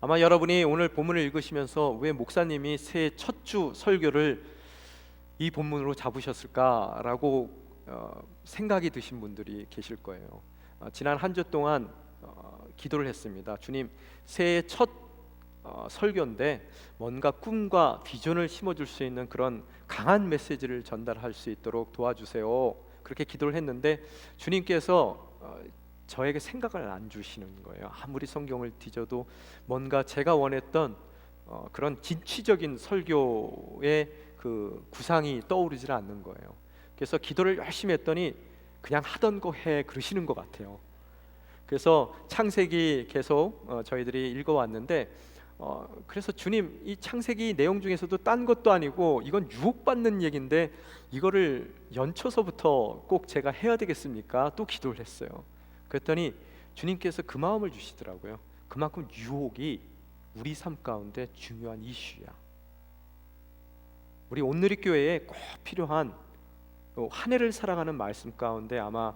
아마 여러분이 오늘 본문을 읽으시면서 왜 목사님이 새해 첫 주 설교를 이 본문으로 잡으셨을까라고 생각이 드신 분들이 계실 거예요. 지난 한 주 동안 기도를 했습니다. 주님, 새해 첫 설교인데 뭔가 꿈과 비전을 심어줄 수 있는 그런 강한 메시지를 전달할 수 있도록 도와주세요. 그렇게 기도를 했는데 주님께서 저에게 생각을 안 주시는 거예요. 아무리 성경을 뒤져도 뭔가 제가 원했던 그런 진취적인 설교의 그 구상이 떠오르질 않는 거예요. 그래서 기도를 열심히 했더니 그냥 하던 거 해 그러시는 것 같아요. 그래서 창세기 계속 저희들이 읽어왔는데 그래서 주님, 이 창세기 내용 중에서도 딴 것도 아니고 이건 유혹받는 얘기인데 이거를 연초서부터 꼭 제가 해야 되겠습니까? 또 기도를 했어요. 그랬더니 주님께서 그 마음을 주시더라고요. 그만큼 유혹이 우리 삶 가운데 중요한 이슈야. 우리 온누리교회에 꼭 필요한 한 해를 살아가는 말씀 가운데 아마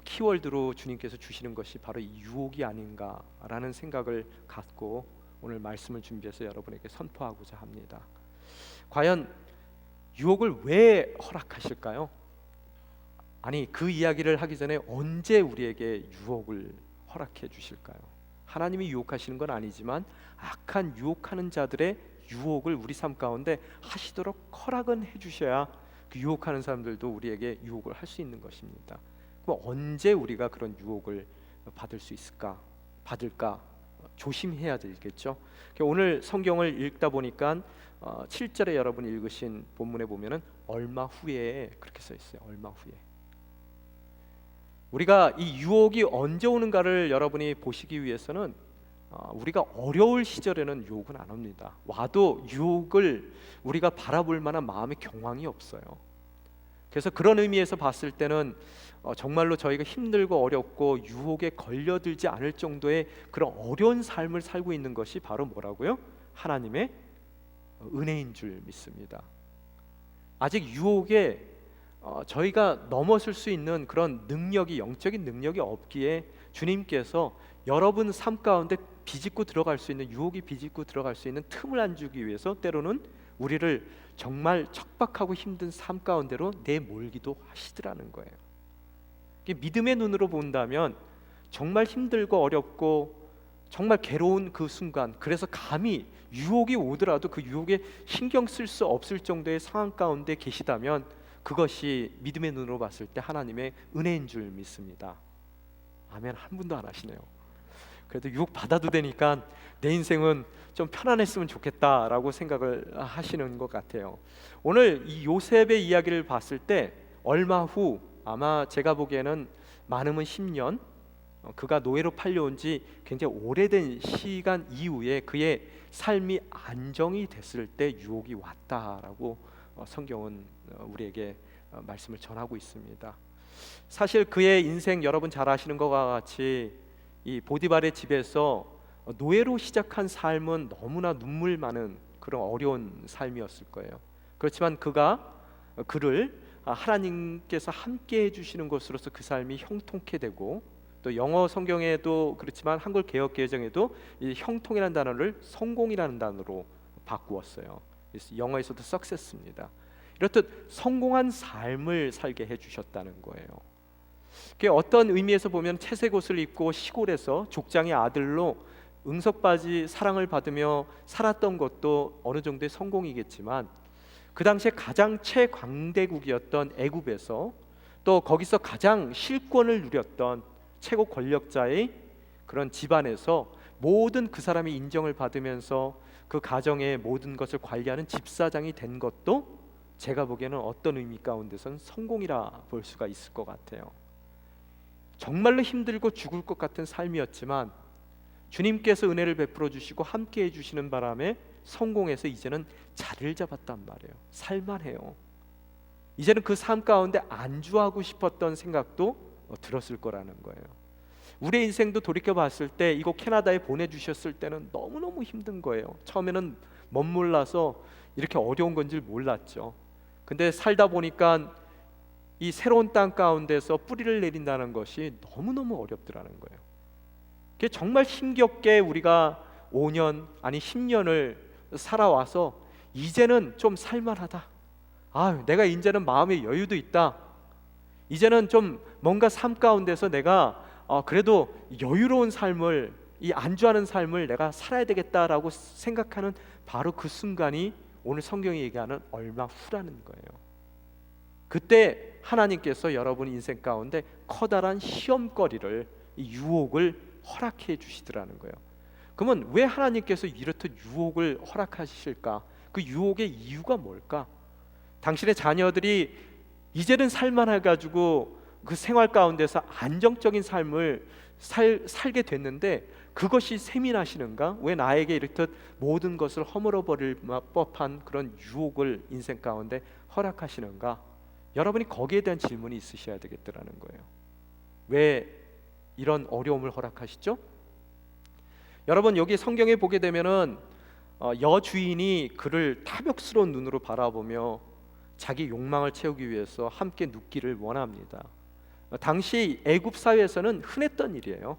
키워드로 주님께서 주시는 것이 바로 이 유혹이 아닌가라는 생각을 갖고 오늘 말씀을 준비해서 여러분에게 선포하고자 합니다. 과연 유혹을 왜 허락하실까요? 아니, 그 이야기를 하기 전에 언제 우리에게 유혹을 허락해 주실까요? 하나님이 유혹하시는 건 아니지만 악한 유혹하는 자들의 유혹을 우리 삶 가운데 하시도록 허락은 해주셔야 그 유혹하는 사람들도 우리에게 유혹을 할 수 있는 것입니다. 그럼 언제 우리가 그런 유혹을 받을 수 있을까? 받을까? 조심해야 되겠죠. 오늘 성경을 읽다 보니까 7절에 여러분이 읽으신 본문에 보면은 얼마 후에 그렇게 써 있어요. 얼마 후에. 우리가 이 유혹이 언제 오는가를 여러분이 보시기 위해서는 우리가 어려울 시절에는 유혹은 안 옵니다. 와도 유혹을 우리가 바라볼 만한 마음의 경황이 없어요. 그래서 그런 의미에서 봤을 때는 정말로 저희가 힘들고 어렵고 유혹에 걸려들지 않을 정도의 그런 어려운 삶을 살고 있는 것이 바로 뭐라고요? 하나님의 은혜인 줄 믿습니다. 아직 유혹에 저희가 넘어설 수 있는 그런 능력이, 영적인 능력이 없기에 주님께서 여러분 삶 가운데 비집고 들어갈 수 있는, 유혹이 비집고 들어갈 수 있는 틈을 안 주기 위해서 때로는 우리를 정말 척박하고 힘든 삶 가운데로 내몰기도 하시더라는 거예요. 믿음의 눈으로 본다면 정말 힘들고 어렵고 정말 괴로운 그 순간, 그래서 감히 유혹이 오더라도 그 유혹에 신경 쓸 수 없을 정도의 상황 가운데 계시다면 그것이 믿음의 눈으로 봤을 때 하나님의 은혜인 줄 믿습니다. 아멘. 한 분도 안 하시네요. 그래도 유혹 받아도 되니까 내 인생은 좀 편안했으면 좋겠다라고 생각을 하시는 것 같아요. 오늘 이 요셉의 이야기를 봤을 때 얼마 후, 아마 제가 보기에는 많으면 10년, 그가 노예로 팔려온 지 굉장히 오래된 시간 이후에 그의 삶이 안정이 됐을 때 유혹이 왔다라고 성경은 우리에게 말씀을 전하고 있습니다. 사실 그의 인생 여러분 잘 아시는 것과 같이 이 보디발의 집에서 노예로 시작한 삶은 너무나 눈물 많은 그런 어려운 삶이었을 거예요. 그렇지만 그를 하나님께서 함께 해주시는 것으로서 그 삶이 형통케 되고, 또 영어 성경에도 그렇지만 한글 개역 개정에도 이 형통이라는 단어를 성공이라는 단어로 바꾸었어요. 그래서 영어에서도 success입니다. 이렇듯 성공한 삶을 살게 해주셨다는 거예요. 어떤 의미에서 보면 채색 옷을 입고 시골에서 족장의 아들로 응석바지 사랑을 받으며 살았던 것도 어느 정도의 성공이겠지만, 그 당시에 가장 최강대국이었던 애굽에서 또 거기서 가장 실권을 누렸던 최고 권력자의 그런 집안에서 모든 그 사람이 인정을 받으면서 그 가정의 모든 것을 관리하는 집사장이 된 것도 제가 보기에는 어떤 의미 가운데선 성공이라 볼 수가 있을 것 같아요. 정말로 힘들고 죽을 것 같은 삶이었지만 주님께서 은혜를 베풀어 주시고 함께 해주시는 바람에 성공해서 이제는 자리를 잡았단 말이에요. 살만해요. 이제는 그 삶 가운데 안주하고 싶었던 생각도 들었을 거라는 거예요. 우리의 인생도 돌이켜 봤을 때 이곳 캐나다에 보내주셨을 때는 너무너무 힘든 거예요. 처음에는 멋몰라서 이렇게 어려운 건지 몰랐죠. 근데 살다 보니까 이 새로운 땅 가운데서 뿌리를 내린다는 것이 너무너무 어렵더라는 거예요. 그게 정말 힘겹게 우리가 5년 아니 10년을 살아와서 이제는 좀 살만하다. 내가 이제는 마음의 여유도 있다. 이제는 좀 뭔가 삶 가운데서 내가 그래도 여유로운 삶을, 이 안주하는 삶을 내가 살아야 되겠다라고 생각하는 바로 그 순간이 오늘 성경이 얘기하는 얼마 후라는 거예요. 그때 하나님께서 여러분 인생 가운데 커다란 시험거리를, 이 유혹을 허락해 주시더라는 거예요. 그러면 왜 하나님께서 이렇듯 유혹을 허락하실까? 그 유혹의 이유가 뭘까? 당신의 자녀들이 이제는 살만해가지고 그 생활 가운데서 안정적인 삶을 살게 됐는데 그것이 쇠민하시는가? 왜 나에게 이렇듯 모든 것을 허물어 버릴 법한 그런 유혹을 인생 가운데 허락하시는가? 여러분이 거기에 대한 질문이 있으셔야 되겠더라는 거예요. 왜 이런 어려움을 허락하시죠? 여러분 여기 성경에 보게 되면은 여주인이 그를 탐욕스러운 눈으로 바라보며 자기 욕망을 채우기 위해서 함께 눕기를 원합니다. 당시 애굽 사회에서는 흔했던 일이에요.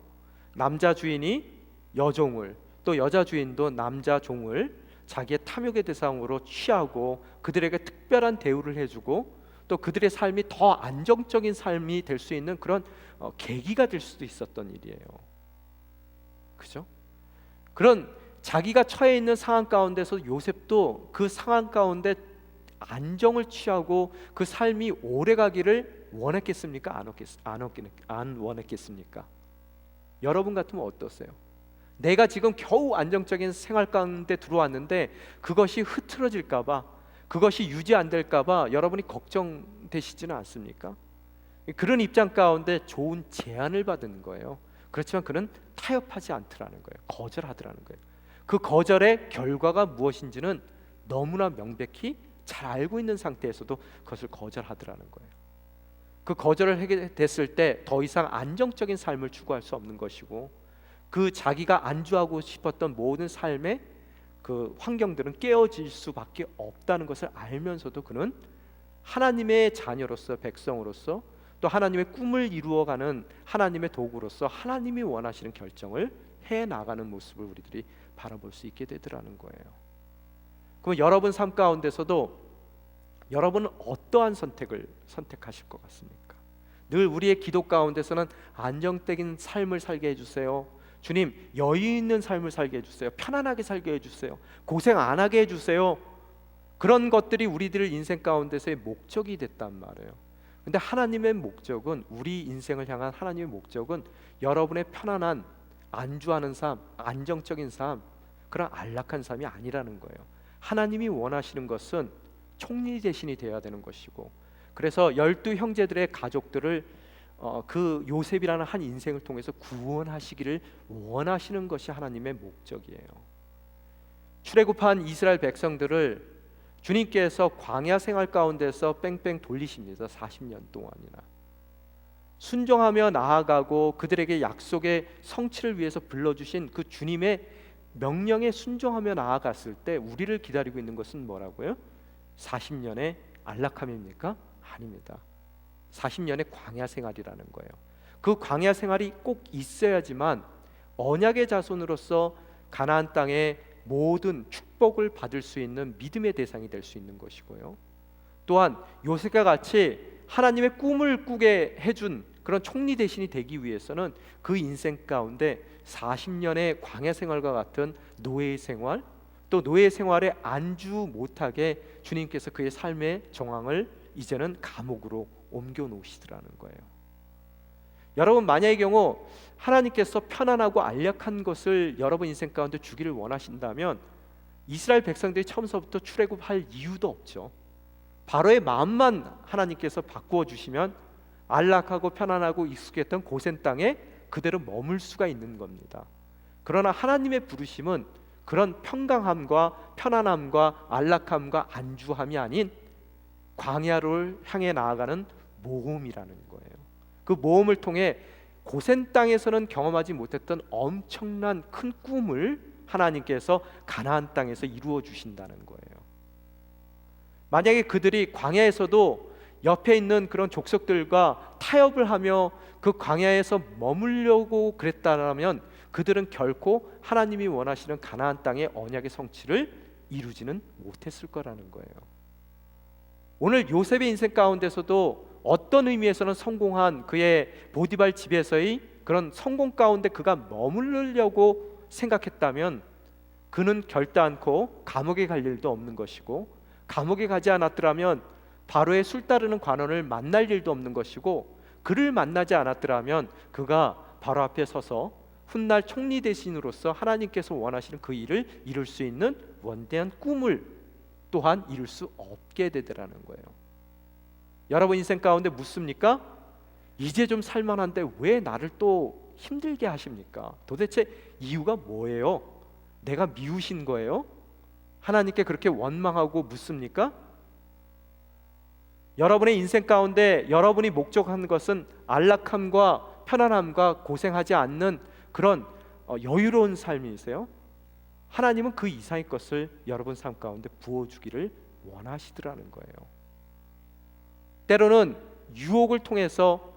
남자 주인이 여종을, 또 여자 주인도 남자 종을 자기의 탐욕의 대상으로 취하고 그들에게 특별한 대우를 해주고 또 그들의 삶이 더 안정적인 삶이 될 수 있는 그런 계기가 될 수도 있었던 일이에요. 그죠? 그런 자기가 처해 있는 상황 가운데서 요셉도 그 상황 가운데 안정을 취하고 그 삶이 오래 가기를 원했겠습니까? 안 원했겠습니까? 여러분 같으면 어떠세요? 내가 지금 겨우 안정적인 생활 가운데 들어왔는데 그것이 흐트러질까 봐, 그것이 유지 안 될까 봐 여러분이 걱정되시지는 않습니까? 그런 입장 가운데 좋은 제안을 받은 거예요. 그렇지만 그는 타협하지 않더라는 거예요. 거절하더라는 거예요. 그 거절의 결과가 무엇인지는 너무나 명백히 잘 알고 있는 상태에서도 그것을 거절하더라는 거예요. 그 거절을 하게 됐을 때 더 이상 안정적인 삶을 추구할 수 없는 것이고 그 자기가 안주하고 싶었던 모든 삶의 그 환경들은 깨어질 수밖에 없다는 것을 알면서도 그는 하나님의 자녀로서, 백성으로서, 또 하나님의 꿈을 이루어가는 하나님의 도구로서 하나님이 원하시는 결정을 해 나가는 모습을 우리들이 바라볼 수 있게 되더라는 거예요. 그럼 여러분 삶 가운데서도 여러분은 어떠한 선택을 선택하실 것 같습니까? 늘 우리의 기도 가운데서는 안정적인 삶을 살게 해주세요. 주님, 여유 있는 삶을 살게 해주세요. 편안하게 살게 해주세요. 고생 안 하게 해주세요. 그런 것들이 우리들 인생 가운데서의 목적이 됐단 말이에요. 근데 하나님의 목적은, 우리 인생을 향한 하나님의 목적은 여러분의 편안한 안주하는 삶, 안정적인 삶, 그런 안락한 삶이 아니라는 거예요. 하나님이 원하시는 것은 총리 대신이 되어야 되는 것이고, 그래서 12 형제들의 가족들을 그 요셉이라는 한 인생을 통해서 구원하시기를 원하시는 것이 하나님의 목적이에요. 출애굽한 이스라엘 백성들을 주님께서 광야 생활 가운데서 뺑뺑 돌리십니다. 40년 동안이나 순종하며 나아가고 그들에게 약속의 성취를 위해서 불러주신 그 주님의 명령에 순종하며 나아갔을 때 우리를 기다리고 있는 것은 뭐라고요? 40년의 안락함입니까? 아닙니다. 40년의 광야 생활이라는 거예요. 그 광야 생활이 꼭 있어야지만 언약의 자손으로서 가나안 땅의 모든 축복을 받을 수 있는 믿음의 대상이 될 수 있는 것이고요. 또한 요셉과 같이 하나님의 꿈을 꾸게 해준 그런 총리 대신이 되기 위해서는 그 인생 가운데 40년의 광야 생활과 같은 노예 생활, 또 노예 생활에 안주 못하게 주님께서 그의 삶의 정황을 이제는 감옥으로 옮겨 놓으시더라는 거예요. 여러분, 만약의 경우 하나님께서 편안하고 안락한 것을 여러분 인생 가운데 주기를 원하신다면 이스라엘 백성들이 처음서부터 출애굽할 이유도 없죠. 바로의 마음만 하나님께서 바꾸어 주시면 안락하고 편안하고 익숙했던 고센 땅에 그대로 머물 수가 있는 겁니다. 그러나 하나님의 부르심은 그런 평강함과 편안함과 안락함과 안주함이 아닌 광야를 향해 나아가는 모험이라는 거예요. 그 모험을 통해 고센 땅에서는 경험하지 못했던 엄청난 큰 꿈을 하나님께서 가나안 땅에서 이루어 주신다는 거예요. 만약에 그들이 광야에서도 옆에 있는 그런 족속들과 타협을 하며 그 광야에서 머물려고 그랬다면 그들은 결코 하나님이 원하시는 가나안 땅의 언약의 성취를 이루지는 못했을 거라는 거예요. 오늘 요셉의 인생 가운데서도 어떤 의미에서는 성공한 그의 보디발 집에서의 그런 성공 가운데 그가 머무르려고 생각했다면 그는 결단코 감옥에 갈 일도 없는 것이고, 감옥에 가지 않았더라면 바로의 술 따르는 관원을 만날 일도 없는 것이고, 그를 만나지 않았더라면 그가 바로 앞에 서서 훗날 총리 대신으로서 하나님께서 원하시는 그 일을 이룰 수 있는 원대한 꿈을 또한 이룰 수 없게 되더라는 거예요. 여러분 인생 가운데 묻습니까? 이제 좀 살만한데 왜 나를 또 힘들게 하십니까? 도대체 이유가 뭐예요? 내가 미우신 거예요? 하나님께 그렇게 원망하고 묻습니까? 여러분의 인생 가운데 여러분이 목적한 것은 안락함과 편안함과 고생하지 않는 그런 여유로운 삶이세요? 하나님은 그 이상의 것을 여러분 삶 가운데 부어주기를 원하시더라는 거예요. 때로는 유혹을 통해서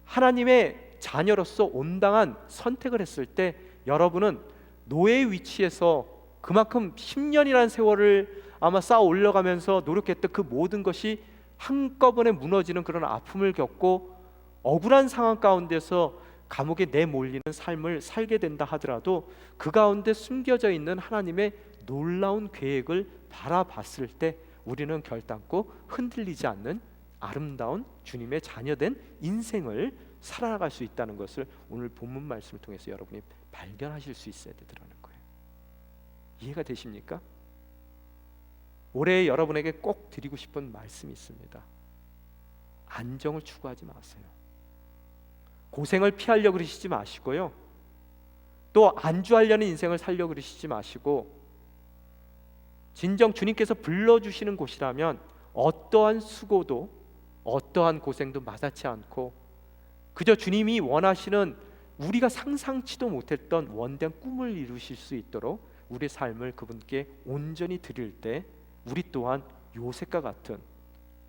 하나님의 자녀로서 온당한 선택을 했을 때 여러분은 노예의 위치에서 그만큼 10년이라는 세월을 아마 쌓아 올려가면서 노력했던 그 모든 것이 한꺼번에 무너지는 그런 아픔을 겪고 억울한 상황 가운데서 감옥에 내몰리는 삶을 살게 된다 하더라도 그 가운데 숨겨져 있는 하나님의 놀라운 계획을 바라봤을 때 우리는 결단코 흔들리지 않는 아름다운 주님의 자녀된 인생을 살아나갈 수 있다는 것을 오늘 본문 말씀을 통해서 여러분이 발견하실 수 있어야 되더라는 거예요. 이해가 되십니까? 올해 여러분에게 꼭 드리고 싶은 말씀이 있습니다. 안정을 추구하지 마세요. 고생을 피하려고 그러시지 마시고요, 또 안주하려는 인생을 살려고 그러시지 마시고, 진정 주님께서 불러주시는 곳이라면 어떠한 수고도 어떠한 고생도 마다치 않고 그저 주님이 원하시는 우리가 상상치도 못했던 원대한 꿈을 이루실 수 있도록 우리의 삶을 그분께 온전히 드릴 때 우리 또한 요셉과 같은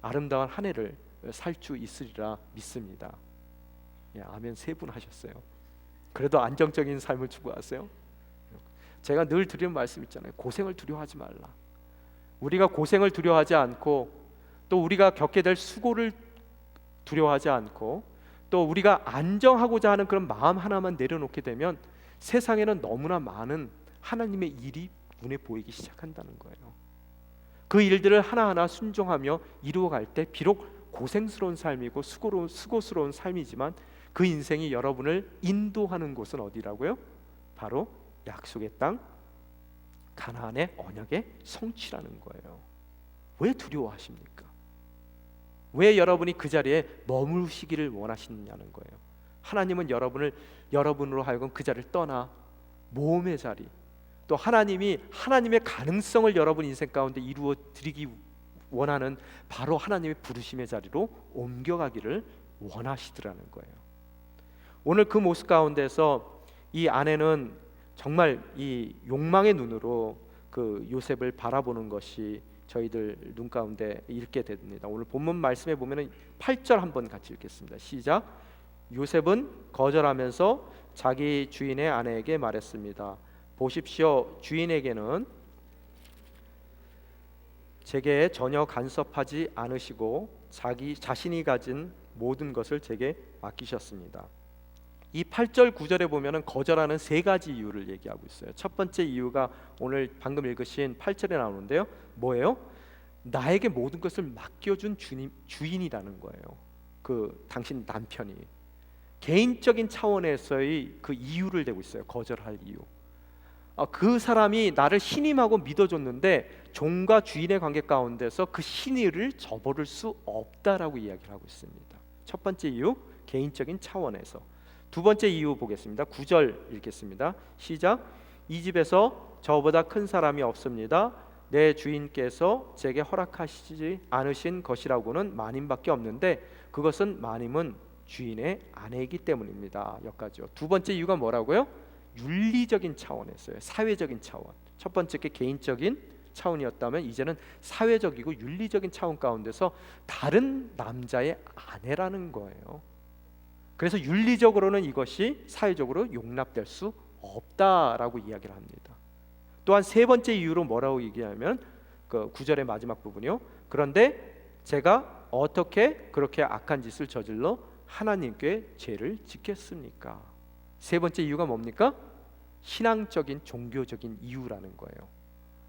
아름다운 한 해를 살 수 있으리라 믿습니다. 예, 아멘 3분 하셨어요. 그래도 안정적인 삶을 추구하세요. 제가 늘 드리는 말씀 있잖아요. 고생을 두려워하지 말라. 우리가 고생을 두려워하지 않고 또 우리가 겪게 될 수고를 두려워하지 않고 또 우리가 안정하고자 하는 그런 마음 하나만 내려놓게 되면 세상에는 너무나 많은 하나님의 일이 눈에 보이기 시작한다는 거예요. 그 일들을 하나하나 순종하며 이루어갈 때 비록 고생스러운 삶이고 수고스러운 삶이지만 그 인생이 여러분을 인도하는 곳은 어디라고요? 바로 약속의 땅 가나안의 언약의 성취라는 거예요. 왜 두려워하십니까? 왜 여러분이 그 자리에 머무시기를 원하시느냐는 거예요. 하나님은 여러분으로 하여금 그 자리를 떠나 모험의 자리, 또 하나님이 하나님의 가능성을 여러분 인생 가운데 이루어 드리기 원하는 바로 하나님의 부르심의 자리로 옮겨가기를 원하시더라는 거예요. 오늘 그 모습 가운데서 이 아내는 정말 이 욕망의 눈으로 그 요셉을 바라보는 것이 저희들 눈 가운데 읽게 됩니다. 오늘 본문 말씀에 보면은 8절 한번 같이 읽겠습니다. 시작. 요셉은 거절하면서 자기 주인의 아내에게 말했습니다. 보십시오, 주인에게는 제게 전혀 간섭하지 않으시고 자신이 가진 모든 것을 제게 맡기셨습니다. 이 8절 9절에 보면은 거절하는 3가지 이유를 얘기하고 있어요. 첫 번째 이유가 오늘 방금 읽으신 8절에 나오는데요. 뭐예요? 나에게 모든 것을 맡겨준 주인이라는 거예요. 그 당신 남편이 개인적인 차원에서의 그 이유를 대고 있어요. 거절할 이유. 그 사람이 나를 신임하고 믿어줬는데 종과 주인의 관계 가운데서 그 신의를 저버릴 수 없다라고 이야기를 하고 있습니다. 첫 번째 이유, 개인적인 차원에서. 두 번째 이유 보겠습니다. 9절 읽겠습니다. 시작. 이 집에서 저보다 큰 사람이 없습니다. 내 주인께서 제게 허락하시지 않으신 것이라고는 마님밖에 없는데 그것은 마님은 주인의 아내이기 때문입니다. 여기까지요. 두 번째 이유가 뭐라고요? 윤리적인 차원에서요. 사회적인 차원. 첫 번째 게 개인적인 차원이었다면 이제는 사회적이고 윤리적인 차원 가운데서 다른 남자의 아내라는 거예요. 그래서 윤리적으로는 이것이 사회적으로 용납될 수 없다라고 이야기를 합니다. 또한 세 번째 이유로 뭐라고 얘기하면 그 9절의 마지막 부분이요. 그런데 제가 어떻게 그렇게 악한 짓을 저질러 하나님께 죄를 짓겠습니까? 세 번째 이유가 뭡니까? 신앙적인 종교적인 이유라는 거예요.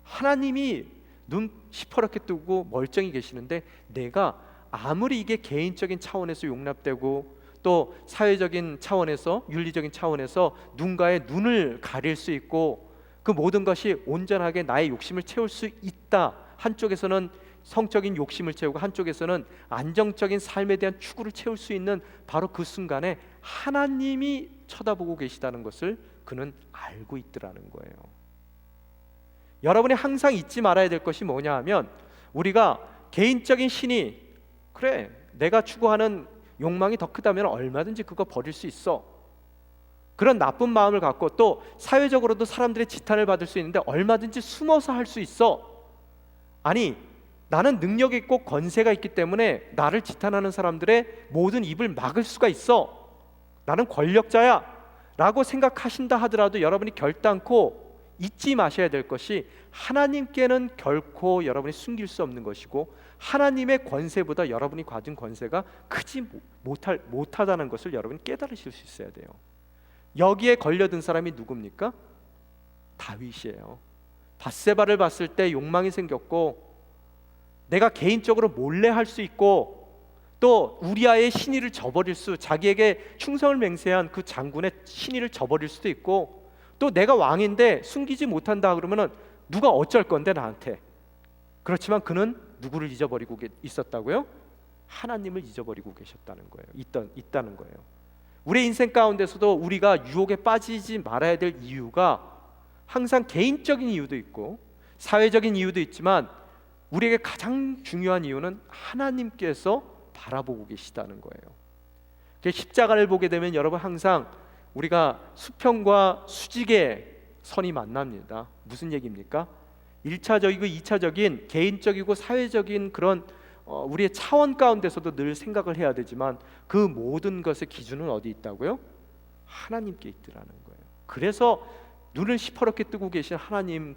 하나님이 눈 시퍼렇게 뜨고 멀쩡히 계시는데 내가 아무리 이게 개인적인 차원에서 용납되고 또 사회적인 차원에서 윤리적인 차원에서 누군가의 눈을 가릴 수 있고 그 모든 것이 온전하게 나의 욕심을 채울 수 있다. 한쪽에서는 성적인 욕심을 채우고 한쪽에서는 안정적인 삶에 대한 추구를 채울 수 있는 바로 그 순간에 하나님이 쳐다보고 계시다는 것을 그는 알고 있더라는 거예요. 여러분이 항상 잊지 말아야 될 것이 뭐냐 하면 우리가 개인적인 신이 그래 내가 추구하는 욕망이 더 크다면 얼마든지 그거 버릴 수 있어. 그런 나쁜 마음을 갖고 또 사회적으로도 사람들의 지탄을 받을 수 있는데 얼마든지 숨어서 할 수 있어. 아니 나는 능력이 있고 권세가 있기 때문에 나를 지탄하는 사람들의 모든 입을 막을 수가 있어. 나는 권력자야 라고 생각하신다 하더라도 여러분이 결단코 잊지 마셔야 될 것이 하나님께는 결코 여러분이 숨길 수 없는 것이고 하나님의 권세보다 여러분이 가진 권세가 크지 못하다는 것을 여러분이 깨달으실 수 있어야 돼요. 여기에 걸려든 사람이 누굽니까? 다윗이에요. 밧세바를 봤을 때 욕망이 생겼고 내가 개인적으로 몰래 할 수 있고 또 우리아의 신의를 저버릴 자기에게 충성을 맹세한 그 장군의 신의를 저버릴 수도 있고 또 내가 왕인데 숨기지 못한다 그러면은 누가 어쩔 건데 나한테. 그렇지만 그는 누구를 잊어버리고 있었다고요? 하나님을 잊어버리고 계셨다는 거예요. 있다는 거예요. 우리 인생 가운데서도 우리가 유혹에 빠지지 말아야 될 이유가 항상 개인적인 이유도 있고 사회적인 이유도 있지만 우리에게 가장 중요한 이유는 하나님께서 바라보고 계시다는 거예요. 십자가를 보게 되면 여러분 항상 우리가 수평과 수직의 선이 만납니다. 무슨 얘기입니까? 1차적이고 2차적인 개인적이고 사회적인 그런 우리의 차원 가운데서도 늘 생각을 해야 되지만 그 모든 것의 기준은 어디 있다고요? 하나님께 있더라는 거예요. 그래서 눈을 시퍼렇게 뜨고 계신 하나님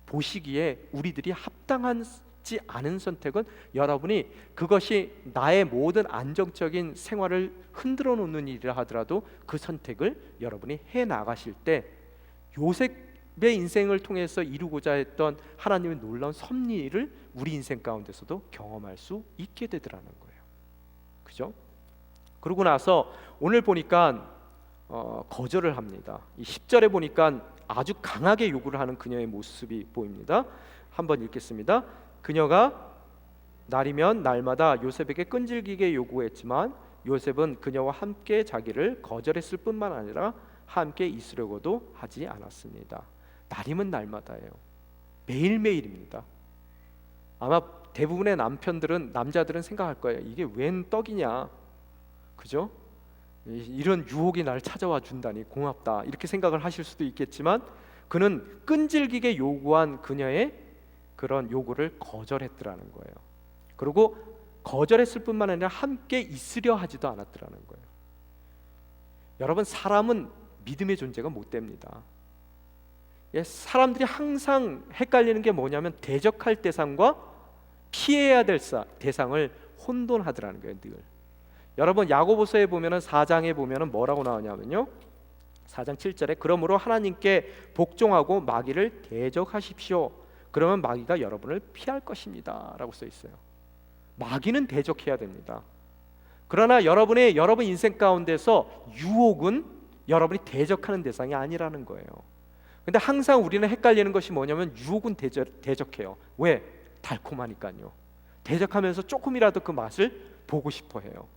보시기에 우리들이 합당하지 않은 선택은 여러분이 그것이 나의 모든 안정적인 생활을 흔들어 놓는 일이라 하더라도 그 선택을 여러분이 해 나가실 때 요셉의 인생을 통해서 이루고자 했던 하나님의 놀라운 섭리를 우리 인생 가운데서도 경험할 수 있게 되더라는 거예요. 그죠? 그러고 나서 오늘 보니까 거절을 합니다. 이 10절에 보니까 아주 강하게 요구를 하는 그녀의 모습이 보입니다. 한번 읽겠습니다. 그녀가 날이면 날마다 요셉에게 끈질기게 요구했지만 요셉은 그녀와 함께 자기를 거절했을 뿐만 아니라 함께 있으려고도 하지 않았습니다. 날이면 날마다예요. 매일매일입니다. 아마 대부분의 남자들은 생각할 거예요. 이게 웬 떡이냐, 그죠? 이런 유혹이 나를 찾아와 준다니 고맙다 이렇게 생각을 하실 수도 있겠지만 그는 끈질기게 요구한 그녀의 그런 요구를 거절했더라는 거예요. 그리고 거절했을 뿐만 아니라 함께 있으려 하지도 않았더라는 거예요. 여러분 사람은 믿음의 존재가 못 됩니다. 사람들이 항상 헷갈리는 게 뭐냐면 대적할 대상과 피해야 될 대상을 혼돈하더라는 거예요. 늘. 여러분 야고보서에 보면은 4장에 보면은 뭐라고 나오냐면요. 4장 7절에 그러므로 하나님께 복종하고 마귀를 대적하십시오. 그러면 마귀가 여러분을 피할 것입니다. 라고 써 있어요. 마귀는 대적해야 됩니다. 그러나 여러분 인생 가운데서 유혹은 여러분이 대적하는 대상이 아니라는 거예요. 근데 항상 우리는 헷갈리는 것이 뭐냐면 유혹은 대적해요. 왜? 달콤하니까요. 대적하면서 조금이라도 그 맛을 보고 싶어 해요.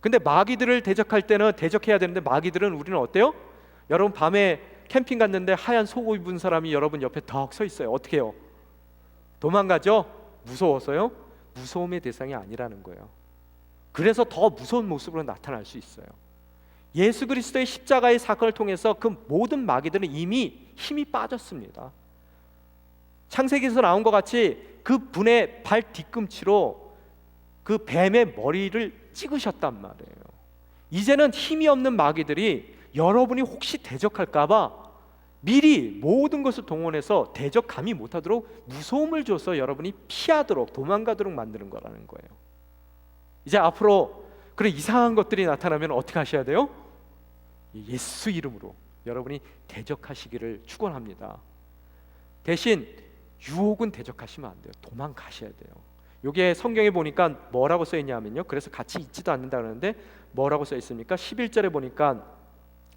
근데 마귀들을 대적할 때는 대적해야 되는데 마귀들은 우리는 어때요? 여러분 밤에 캠핑 갔는데 하얀 속옷 입은 사람이 여러분 옆에 덕 서 있어요. 어떻게 해요? 도망가죠? 무서워서요? 무서움의 대상이 아니라는 거예요. 그래서 더 무서운 모습으로 나타날 수 있어요. 예수 그리스도의 십자가의 사건을 통해서 그 모든 마귀들은 이미 힘이 빠졌습니다. 창세기에서 나온 것 같이 그 분의 발 뒤꿈치로 그 뱀의 머리를 찍으셨단 말이에요. 이제는 힘이 없는 마귀들이 여러분이 혹시 대적할까봐 미리 모든 것을 동원해서 대적 감히 못하도록 무서움을 줘서 여러분이 피하도록 도망가도록 만드는 거라는 거예요. 이제 앞으로 그런 이상한 것들이 나타나면 어떻게 하셔야 돼요? 예수 이름으로 여러분이 대적하시기를 축원합니다. 대신 유혹은 대적하시면 안 돼요. 도망가셔야 돼요. 이게 성경에 보니까 뭐라고 써 있냐면요, 그래서 같이 있지도 않는다 그러는데 뭐라고 써 있습니까? 11절에 보니까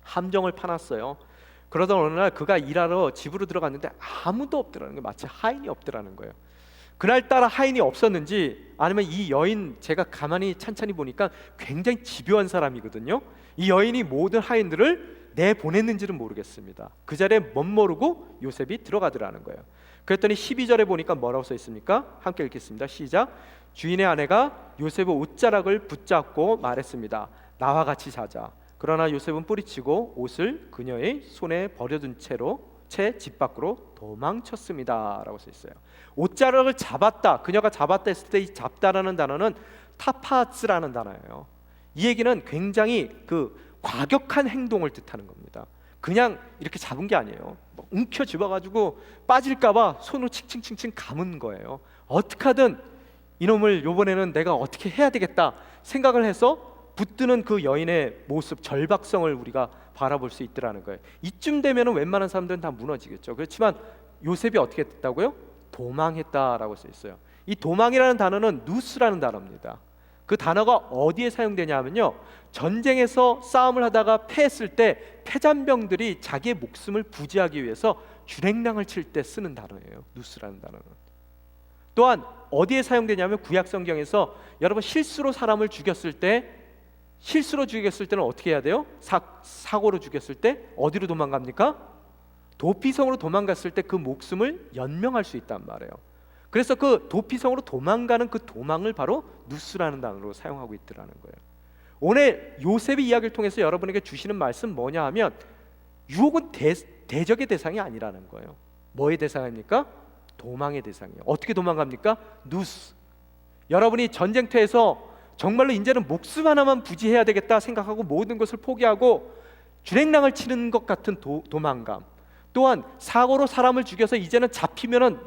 함정을 파놨어요. 그러던 어느 날 그가 일하러 집으로 들어갔는데 아무도 없더라는 거예요. 마치 하인이 없더라는 거예요. 그날따라 하인이 없었는지 아니면 이 여인, 제가 가만히 찬찬히 보니까 굉장히 집요한 사람이거든요. 이 여인이 모든 하인들을 내보냈는지는 모르겠습니다. 그 자리에 멋모르고 요셉이 들어가더라는 거예요. 그랬더니 12절에 보니까 뭐라고 써 있습니까? 함께 읽겠습니다. 시작. 주인의 아내가 요셉의 옷자락을 붙잡고 말했습니다. 나와 같이 자자. 그러나 요셉은 뿌리치고 옷을 그녀의 손에 버려둔 채 집 밖으로 도망쳤습니다 라고 써 있어요. 옷자락을 잡았다, 그녀가 잡았다 했을 때 이 잡다라는 단어는 타파츠라는 단어예요. 이 얘기는 굉장히 그 과격한 행동을 뜻하는 겁니다. 그냥 이렇게 잡은 게 아니에요. 움켜 집어가지고 빠질까봐 손으로 칭칭칭칭 감은 거예요. 어떻게 하든 이놈을 요번에는 내가 어떻게 해야 되겠다 생각을 해서 붙드는 그 여인의 모습, 절박성을 우리가 바라볼 수 있더라는 거예요. 이쯤 되면 웬만한 사람들은 다 무너지겠죠. 그렇지만 요셉이 어떻게 됐다고요? 도망했다라고 써 있어요. 이 도망이라는 단어는 누스라는 단어입니다. 그 단어가 어디에 사용되냐 하면요, 전쟁에서 싸움을 하다가 패했을 때 패잔병들이 자기의 목숨을 부지하기 위해서 주랭랑을 칠 때 쓰는 단어예요. 누스라는 단어는. 또한 어디에 사용되냐면 구약 성경에서 여러분 실수로 사람을 죽였을 때, 실수로 죽였을 때는 어떻게 해야 돼요? 사고로 죽였을 때 어디로 도망갑니까? 도피성으로 도망갔을 때 그 목숨을 연명할 수 있단 말이에요. 그래서 그 도피성으로 도망가는 그 도망을 바로 누스라는 단어로 사용하고 있더라는 거예요. 오늘 요셉의 이야기를 통해서 여러분에게 주시는 말씀 뭐냐 하면 유혹은 대적의 대상이 아니라는 거예요. 뭐의 대상입니까? 도망의 대상이에요. 어떻게 도망갑니까? 누스. 여러분이 전쟁터에서 정말로 이제는 목숨 하나만 부지해야 되겠다 생각하고 모든 것을 포기하고 주랭랑을 치는 것 같은 도망감, 또한 사고로 사람을 죽여서 이제는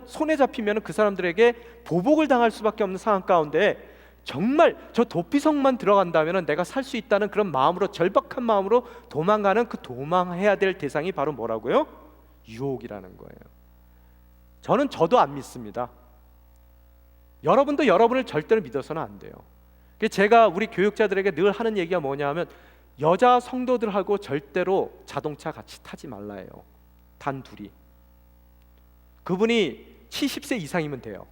손에 잡히면은 그 사람들에게 보복을 당할 수밖에 없는 상황 가운데 정말 저 도피성만 들어간다면은 내가 살 수 있다는 그런 마음으로, 절박한 마음으로 도망가는 그 도망해야 될 대상이 바로 뭐라고요? 유혹이라는 거예요. 저도 안 믿습니다. 여러분도 여러분을 절대로 믿어서는 안 돼요. 제가 우리 교육자들에게 늘 하는 얘기가 뭐냐 하면 여자 성도들하고 절대로 자동차 같이 타지 말라예요. 단 둘이. 그분이 70세 이상이면 돼요.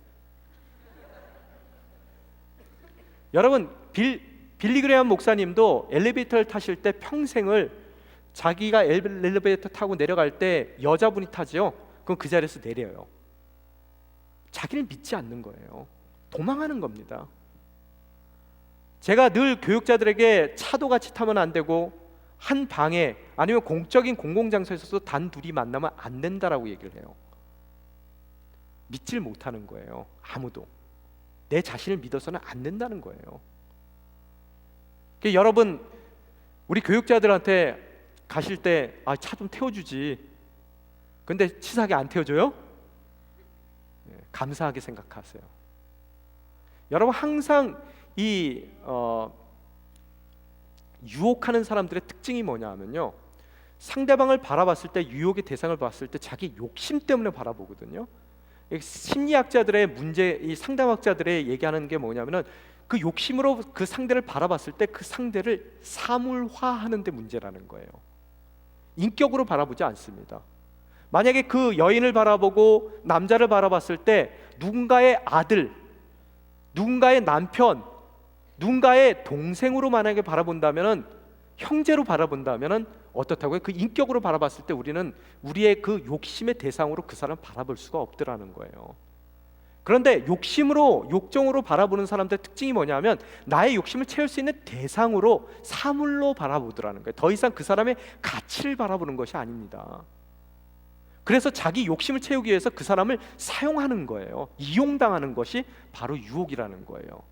여러분, 빌리 그레이엄 목사님도 엘리베이터를 타실 때 평생을 자기가 엘리베이터 타고 내려갈 때 여자분이 타죠. 그럼 그 자리에서 내려요. 자기를 믿지 않는 거예요. 도망하는 겁니다. 제가 늘 교육자들에게 차도 같이 타면 안 되고 한 방에 아니면 공적인 공공장소에서도 단 둘이 만나면 안 된다라고 얘기를 해요. 믿질 못하는 거예요. 아무도. 내 자신을 믿어서는 안 된다는 거예요. 여러분, 우리 교육자들한테 가실 때 차 좀 태워주지. 근데 치사하게 안 태워줘요? 감사하게 생각하세요. 여러분, 항상 이 유혹하는 사람들의 특징이 뭐냐 하면요, 상대방을 바라봤을 때, 유혹의 대상을 봤을 때 자기 욕심 때문에 바라보거든요. 심리학자들의 문제, 이 상담학자들의 얘기하는 게 뭐냐면은 그 욕심으로 그 상대를 바라봤을 때 그 상대를 사물화하는 데 문제라는 거예요. 인격으로 바라보지 않습니다. 만약에 그 여인을 바라보고 남자를 바라봤을 때 누군가의 아들, 누군가의 남편, 누군가의 동생으로 만약에 바라본다면은, 형제로 바라본다면은 어떻다고요? 그 인격으로 바라봤을 때 우리는 우리의 그 욕심의 대상으로 그 사람을 바라볼 수가 없더라는 거예요. 그런데 욕심으로, 욕정으로 바라보는 사람들의 특징이 뭐냐면 나의 욕심을 채울 수 있는 대상으로, 사물로 바라보더라는 거예요. 더 이상 그 사람의 가치를 바라보는 것이 아닙니다. 그래서 자기 욕심을 채우기 위해서 그 사람을 사용하는 거예요. 이용당하는 것이 바로 유혹이라는 거예요.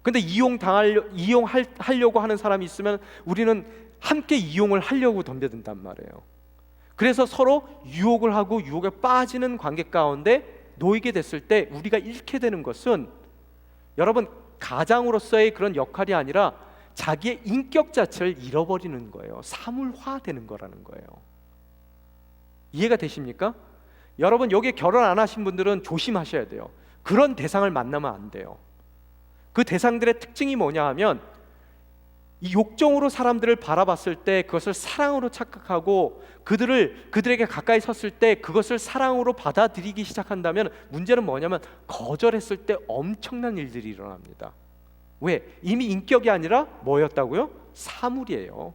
근데 이용하려고 하는 사람이 있으면 우리는 함께 이용을 하려고 덤벼든단 말이에요. 그래서 서로 유혹을 하고 유혹에 빠지는 관계 가운데 놓이게 됐을 때 우리가 잃게 되는 것은, 여러분, 가장으로서의 그런 역할이 아니라 자기의 인격 자체를 잃어버리는 거예요. 사물화되는 거라는 거예요. 이해가 되십니까? 여러분, 여기 결혼 안 하신 분들은 조심하셔야 돼요. 그런 대상을 만나면 안 돼요. 그 대상들의 특징이 뭐냐 하면, 이 욕정으로 사람들을 바라봤을 때 그것을 사랑으로 착각하고 그들에게 가까이 섰을 때 그것을 사랑으로 받아들이기 시작한다면, 문제는 뭐냐면 거절했을 때 엄청난 일들이 일어납니다. 왜? 이미 인격이 아니라 뭐였다고요? 사물이에요.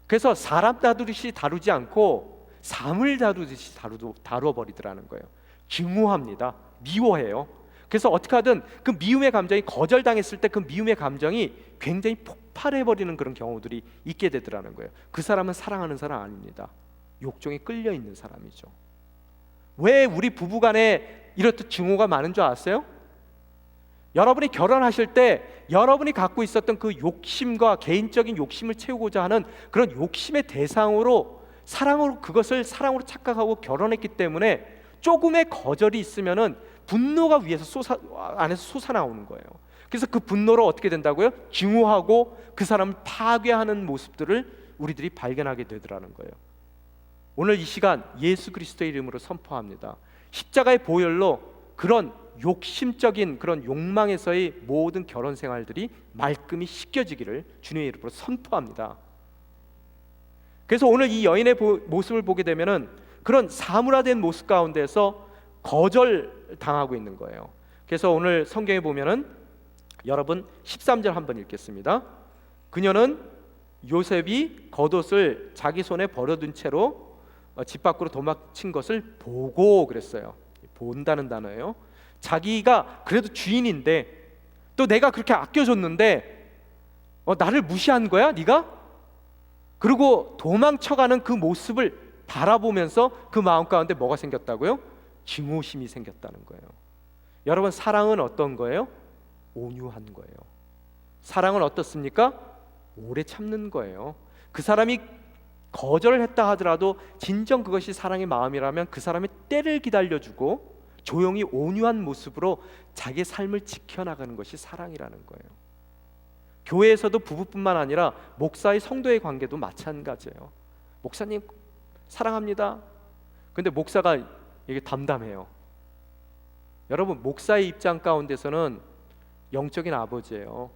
그래서 사람 다루듯이 다루지 않고 사물 다루듯이 다루어버리더라는 거예요. 증오합니다. 미워해요. 그래서 어떻게 하든 그 미움의 감정이, 거절당했을 때 그 미움의 감정이 굉장히 폭발해버리는 그런 경우들이 있게 되더라는 거예요. 그 사람은 사랑하는 사람 아닙니다. 욕정에 끌려 있는 사람이죠. 왜 우리 부부간에 이렇듯 증오가 많은 줄 아세요? 여러분이 결혼하실 때 여러분이 갖고 있었던 그 욕심과 개인적인 욕심을 채우고자 하는 그런 욕심의 대상으로 그것을 사랑으로 착각하고 결혼했기 때문에 조금의 거절이 있으면은 분노가 안에서 솟아나오는 거예요. 그래서 그 분노로 어떻게 된다고요? 증오하고 그 사람을 파괴하는 모습들을 우리들이 발견하게 되더라는 거예요. 오늘 이 시간 예수 그리스도의 이름으로 선포합니다. 십자가의 보혈로 그런 욕심적인 그런 욕망에서의 모든 결혼 생활들이 말끔히 씻겨지기를 주님의 이름으로 선포합니다. 그래서 오늘 이 여인의 모습을 보게 되면은 그런 사물화된 모습 가운데서 거절당하고 있는 거예요. 그래서 오늘 성경에 보면은 여러분 13절 한번 읽겠습니다. 그녀는 요셉이 겉옷을 자기 손에 버려둔 채로 집 밖으로 도망친 것을 보고, 그랬어요. 본다는 단어예요. 자기가 그래도 주인인데, 또 내가 그렇게 아껴줬는데 나를 무시한 거야 네가? 그리고 도망쳐가는 그 모습을 바라보면서 그 마음 가운데 뭐가 생겼다고요? 증오심이 생겼다는 거예요. 여러분, 사랑은 어떤 거예요? 온유한 거예요. 사랑은 어떻습니까? 오래 참는 거예요. 그 사람이 거절을 했다 하더라도 진정 그것이 사랑의 마음이라면 그 사람의 때를 기다려주고 조용히 온유한 모습으로 자기의 삶을 지켜나가는 것이 사랑이라는 거예요. 교회에서도 부부뿐만 아니라 목사의 성도의 관계도 마찬가지예요. 목사님 사랑합니다. 근데 목사가 이게 담담해요. 여러분, 목사의 입장 가운데서는 영적인 아버지예요.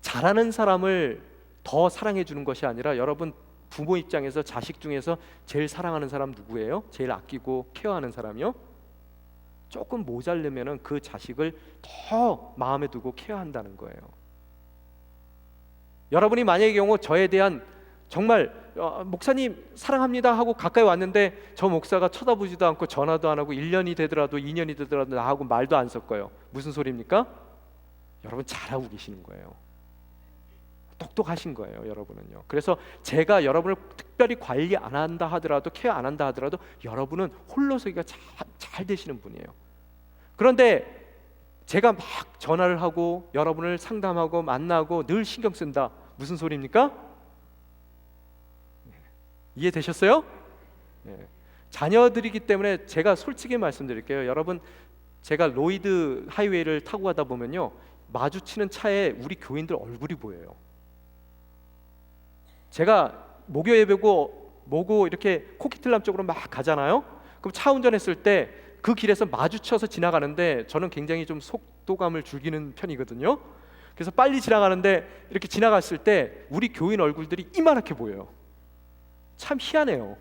잘하는 사람을 더 사랑해 주는 것이 아니라, 여러분, 부모 입장에서 자식 중에서 제일 사랑하는 사람 누구예요? 제일 아끼고 케어하는 사람이요? 조금 모자르면은 그 자식을 더 마음에 두고 케어한다는 거예요. 여러분이 만약의 경우 저에 대한 정말 목사님 사랑합니다 하고 가까이 왔는데 저 목사가 쳐다보지도 않고 전화도 안 하고 1년이 되더라도 2년이 되더라도 나하고 말도 안 섞어요. 무슨 소리입니까? 여러분, 잘하고 계시는 거예요. 똑똑하신 거예요, 여러분은요. 그래서 제가 여러분을 특별히 관리 안 한다 하더라도, 케어 안 한다 하더라도 여러분은 홀로서기가 잘 되시는 분이에요. 그런데 제가 막 전화를 하고 여러분을 상담하고 만나고 늘 신경 쓴다. 무슨 소리입니까? 이해되셨어요? 네. 자녀들이기 때문에 제가 솔직히 말씀드릴게요. 여러분, 제가 로이드 하이웨이를 타고 가다 보면요, 마주치는 차에 우리 교인들 얼굴이 보여요. 제가 목요 예배고 뭐고 이렇게 코키틀람 쪽으로 막 가잖아요. 그럼 차 운전했을 때 그 길에서 마주쳐서 지나가는데 저는 굉장히 좀 속도감을 즐기는 편이거든요. 그래서 빨리 지나가는데 이렇게 지나갔을 때 우리 교인 얼굴들이 이만하게 보여요. 참 희한해요.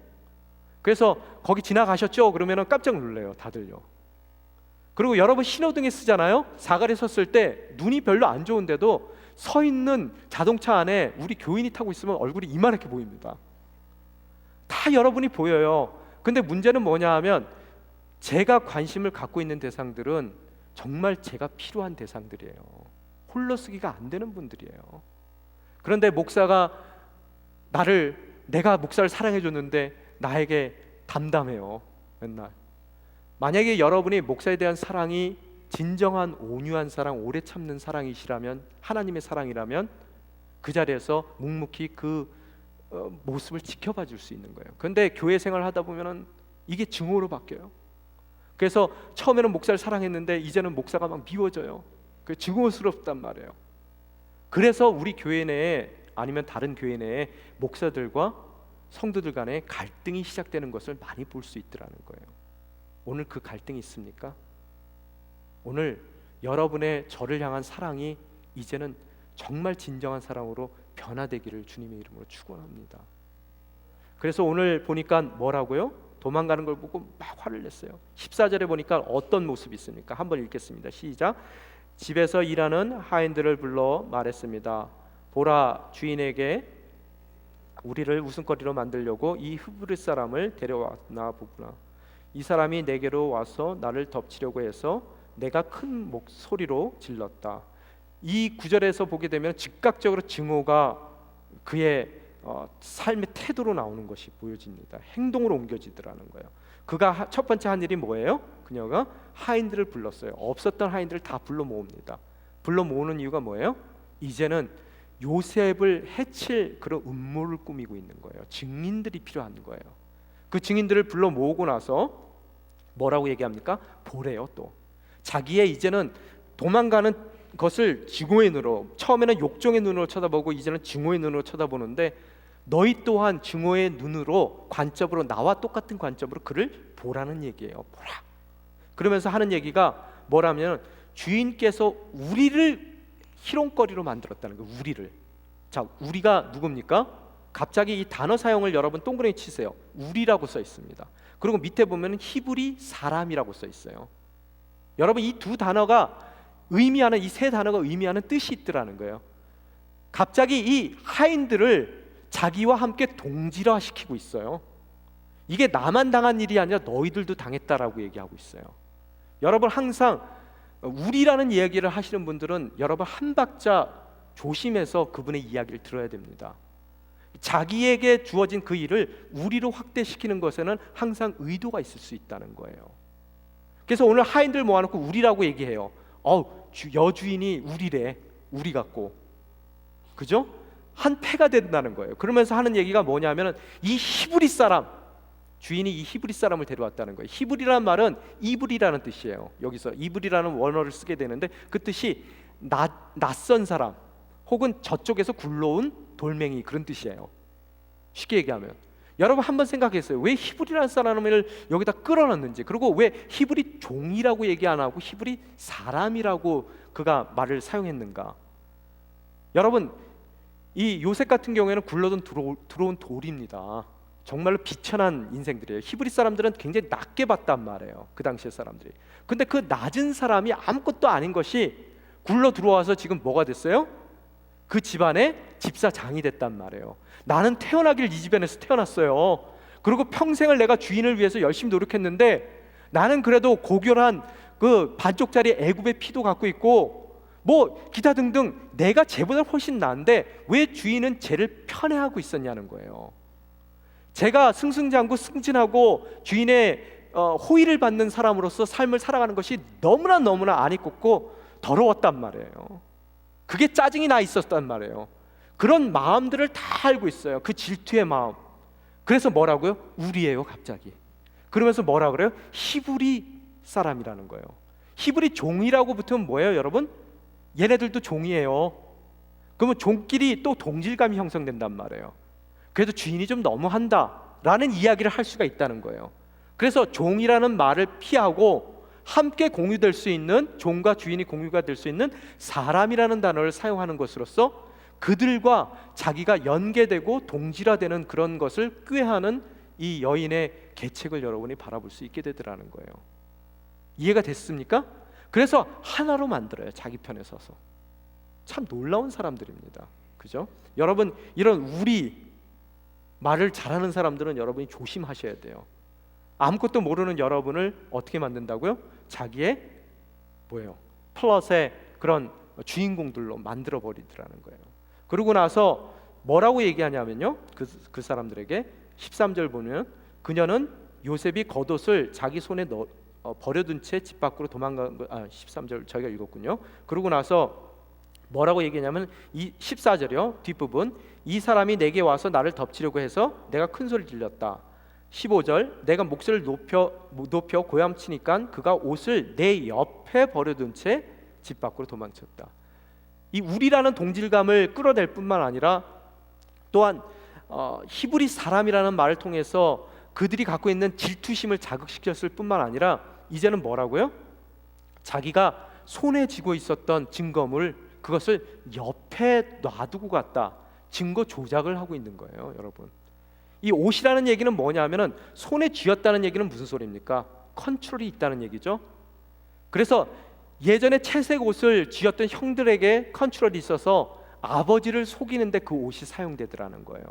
그래서 거기 지나가셨죠? 그러면 깜짝 놀래요, 다들요. 그리고 여러분 신호등에 쓰잖아요. 사거리에 섰을 때 눈이 별로 안 좋은데도 서 있는 자동차 안에 우리 교인이 타고 있으면 얼굴이 이만하게 보입니다. 다 여러분이 보여요. 근데 문제는 뭐냐 하면, 제가 관심을 갖고 있는 대상들은 정말 제가 필요한 대상들이에요. 홀로쓰기가 안 되는 분들이에요. 그런데 목사가 내가 목사를 사랑해 줬는데 나에게 담담해요, 맨날. 만약에 여러분이 목사에 대한 사랑이 진정한 온유한 사랑, 오래 참는 사랑이시라면, 하나님의 사랑이라면 그 자리에서 묵묵히 그 모습을 지켜봐 줄 수 있는 거예요. 그런데 교회 생활을 하다 보면은 이게 증오로 바뀌어요. 그래서 처음에는 목사를 사랑했는데 이제는 목사가 막 미워져요. 그 증오스럽단 말이에요. 그래서 우리 교회 내에 아니면 다른 교회 내에 목사들과 성도들 간에 갈등이 시작되는 것을 많이 볼 수 있더라는 거예요. 오늘 그 갈등이 있습니까? 오늘 여러분의 저를 향한 사랑이 이제는 정말 진정한 사랑으로 변화되기를 주님의 이름으로 축원합니다. 그래서 오늘 보니까 뭐라고요? 도망가는 걸 보고 막 화를 냈어요. 14절에 보니까 어떤 모습이 있습니까? 한번 읽겠습니다. 시작. 집에서 일하는 하인들을 불러 말했습니다. 보라, 주인에게 우리를 웃음거리로 만들려고 이 히브리 사람을 데려왔나 보구나. 이 사람이 내게로 와서 나를 덮치려고 해서 내가 큰 목소리로 질렀다. 이 구절에서 보게 되면 즉각적으로 증오가 그의 삶의 태도로 나오는 것이 보여집니다. 행동으로 옮겨지더라는 거예요. 그가 첫 번째 한 일이 뭐예요? 그녀가 하인들을 불렀어요. 없었던 하인들을 다 불러 모읍니다. 불러 모으는 이유가 뭐예요? 이제는 요셉을 해칠 그런 음모를 꾸미고 있는 거예요. 증인들이 필요한 거예요. 그 증인들을 불러 모으고 나서 뭐라고 얘기합니까? 보래요. 또 자기의 이제는 도망가는 것을 증오의 눈으로, 처음에는 욕정의 눈으로 쳐다보고 이제는 증오의 눈으로 쳐다보는데, 너희 또한 증오의 눈으로, 관점으로, 나와 똑같은 관점으로 그를 보라는 얘기예요. 보라. 그러면서 하는 얘기가 뭐라면, 주인께서 우리를 희롱거리로 만들었다는 거예요. 우리를. 자, 우리가 누굽니까? 갑자기 이 단어 사용을 여러분 동그라미 치세요. 우리라고 써 있습니다. 그리고 밑에 보면 히브리 사람이라고 써 있어요. 여러분, 이 두 단어가 의미하는, 이 세 단어가 의미하는 뜻이 있더라는 거예요. 갑자기 이 하인들을 자기와 함께 동질화시키고 있어요. 이게 나만 당한 일이 아니라 너희들도 당했다라고 얘기하고 있어요. 여러분, 항상 우리라는 이야기를 하시는 분들은 여러분 한 박자 조심해서 그분의 이야기를 들어야 됩니다. 자기에게 주어진 그 일을 우리로 확대시키는 것에는 항상 의도가 있을 수 있다는 거예요. 그래서 오늘 하인들 모아놓고 우리라고 얘기해요. 여주인이 우리래, 우리 같고, 그죠? 한 패가 된다는 거예요. 그러면서 하는 얘기가 뭐냐면은 이 히브리 사람, 주인이 이 히브리 사람을 데려왔다는 거예요. 히브리라는 말은 이불이라는 뜻이에요. 여기서 이불이라는 원어를 쓰게 되는데 그 뜻이 낯선 사람, 혹은 저쪽에서 굴러온 돌멩이, 그런 뜻이에요. 쉽게 얘기하면 여러분 한번 생각했어요. 왜 히브리라는 사람을 여기다 끌어넣는지, 그리고 왜 히브리 종이라고 얘기 안 하고 히브리 사람이라고 그가 말을 사용했는가? 여러분, 이 요셉 같은 경우에는 굴러든 들어온 돌입니다. 정말로 비천한 인생들이에요. 히브리 사람들은 굉장히 낮게 봤단 말이에요. 그 당시의 사람들이. 근데 그 낮은 사람이 아무것도 아닌 것이 굴러 들어와서 지금 뭐가 됐어요? 그 집안의 집사장이 됐단 말이에요. 나는 태어나길 이 집안에서 태어났어요. 그리고 평생을 내가 주인을 위해서 열심히 노력했는데 나는 그래도 고결한 그 반쪽짜리 애굽의 피도 갖고 있고 뭐 기타 등등 내가 쟤보다 훨씬 나은데 왜 주인은 쟤를 편애하고 있었냐는 거예요. 제가 승승장구 승진하고 주인의 호의를 받는 사람으로서 삶을 살아가는 것이 너무나 안 이뻤고 더러웠단 말이에요. 그게 짜증이 나 있었단 말이에요. 그런 마음들을 다 알고 있어요. 그 질투의 마음. 그래서 뭐라고요? 우리예요, 갑자기. 그러면서 뭐라 그래요? 히브리 사람이라는 거예요. 히브리 종이라고 붙으면 뭐예요, 여러분? 얘네들도 종이에요. 그러면 종끼리 또 동질감이 형성된단 말이에요. 그래도 주인이 좀 너무한다 라는 이야기를 할 수가 있다는 거예요. 그래서 종이라는 말을 피하고 함께 공유될 수 있는, 종과 주인이 공유가 될 수 있는 사람이라는 단어를 사용하는 것으로써 그들과 자기가 연계되고 동질화되는 그런 것을 꾀하는 이 여인의 계책을 여러분이 바라볼 수 있게 되더라는 거예요. 이해가 됐습니까? 그래서 하나로 만들어요. 자기 편에 서서. 참 놀라운 사람들입니다. 그죠? 여러분, 이런 우리 말을 잘하는 사람들은 여러분이 조심하셔야 돼요. 아무것도 모르는 여러분을 어떻게 만든다고요? 자기의 뭐예요? 플롯의 그런 주인공들로 만들어 버리더라는 거예요. 그러고 나서 뭐라고 얘기하냐면요, 그 사람들에게 13절 보면 그녀는 요셉이 겉옷을 자기 손에 버려둔 채 집 밖으로 도망간 거. 13절 저희가 읽었군요. 그러고 나서 뭐라고 얘기냐면 이 14절이요 뒷부분, 이 사람이 내게 와서 나를 덮치려고 해서 내가 큰 소리 질렀다. 15절, 내가 목소리를 높여 고함치니까 그가 옷을 내 옆에 버려둔 채 집 밖으로 도망쳤다. 이 우리라는 동질감을 끌어낼 뿐만 아니라 또한 히브리 사람이라는 말을 통해서 그들이 갖고 있는 질투심을 자극시켰을 뿐만 아니라 이제는 뭐라고요? 자기가 손에 쥐고 있었던 증거물, 그것을 옆에 놔두고 갔다. 증거 조작을 하고 있는 거예요, 여러분. 이 옷이라는 얘기는 뭐냐면은 손에 쥐었다는 얘기는 무슨 소리입니까? 컨트롤이 있다는 얘기죠. 그래서 예전에 채색 옷을 쥐었던 형들에게 컨트롤이 있어서 아버지를 속이는데 그 옷이 사용되더라는 거예요.